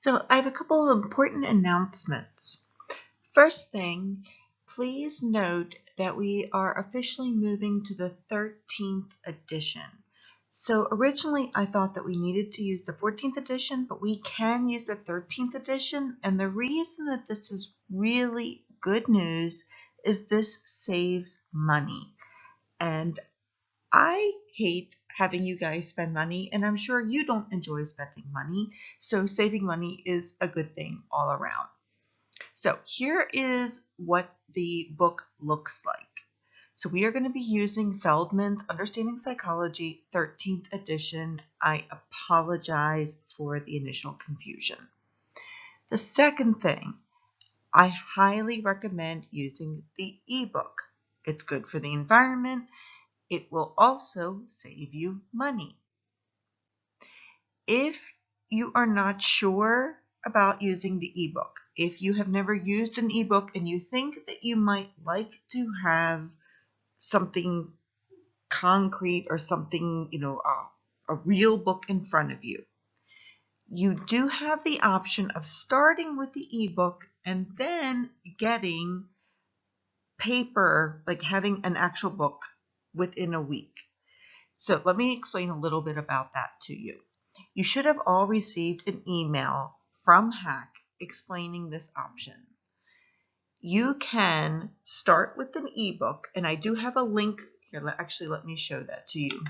So I have a couple of important announcements. First thing, please note that we are officially moving to the 13th edition. So originally I thought that we needed to use the 14th edition, but we can use the 13th edition. And the reason that this is really good news is this saves money. And I hate having you guys spend money, and I'm sure you don't enjoy spending money, so saving money is a good thing all around. So here is what the book looks like. So we are going to be using Feldman's Understanding Psychology 13th edition. I apologize for the initial confusion. The second thing, I highly recommend using the ebook. It's good for the environment. It will also save you money. If you are not sure about using the ebook, if you have never used an ebook and you think that you might like to have something concrete or something, a real book in front of you, you do have the option of starting with the ebook and then getting paper, like having an actual book within a week. So let me explain a little bit about that to you. You should have all received an email from Hack explaining this option. You can start with an ebook, and I do have a link here. Let me show that to you.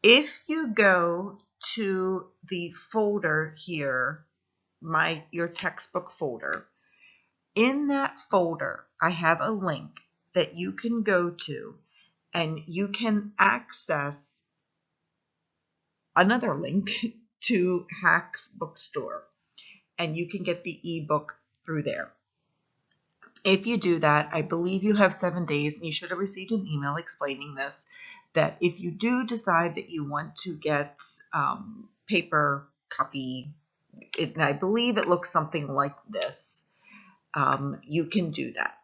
If you go to the folder here, your textbook folder, in that folder, I have a link that you can go to and you can access another link to Hack's bookstore, and you can get the ebook through there. If you do that, I believe you have 7 days, and you should have received an email explaining this, that if you do decide that you want to get paper copy, and I believe it looks something like this, you can do that.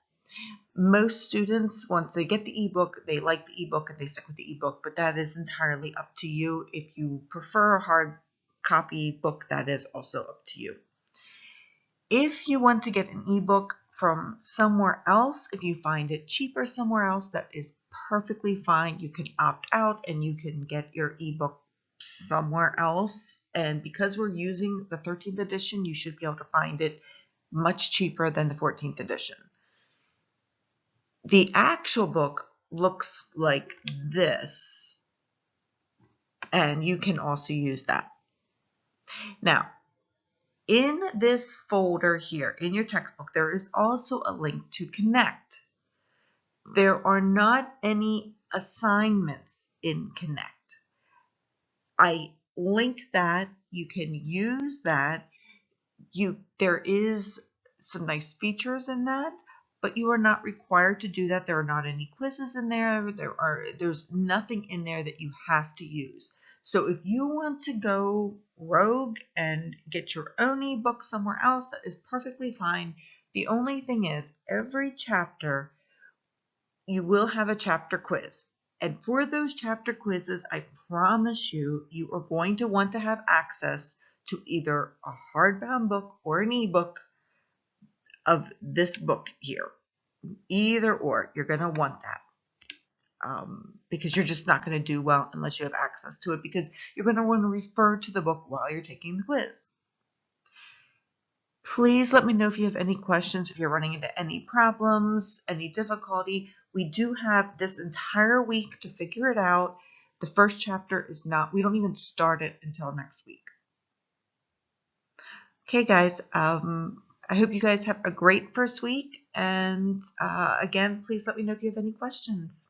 Most students, once they get the ebook, they like the ebook and they stick with the ebook, but that is entirely up to you. If you prefer a hard copy book, that is also up to you. If you want to get an ebook from somewhere else, if you find it cheaper somewhere else, that is perfectly fine. You can opt out and you can get your ebook somewhere else. And because we're using the 13th edition, you should be able to find it much cheaper than the 14th edition. The actual book looks like this, and you can also use that. Now, in this folder here, in your textbook, there is also a link to Connect. There are not any assignments in Connect. I link that. You can use that. There is some nice features in that, but you are not required to do that. There are not any quizzes in there. There's nothing in there that you have to use. So if you want to go rogue and get your own ebook somewhere else, that is perfectly fine. The only thing is, every chapter you will have a chapter quiz. And for those chapter quizzes, I promise you, you are going to want to have access to either a hardbound book or an ebook of this book here. Either or, you're going to want that. Because you're just not going to do well unless you have access to it, because you're going to want to refer to the book while you're taking the quiz. Please let me know if you have any questions, if you're running into any problems, any difficulty. We do have this entire week to figure it out. The first chapter is not, we don't even start it until next week. Okay, guys, I hope you guys have a great first week. And again, please let me know if you have any questions.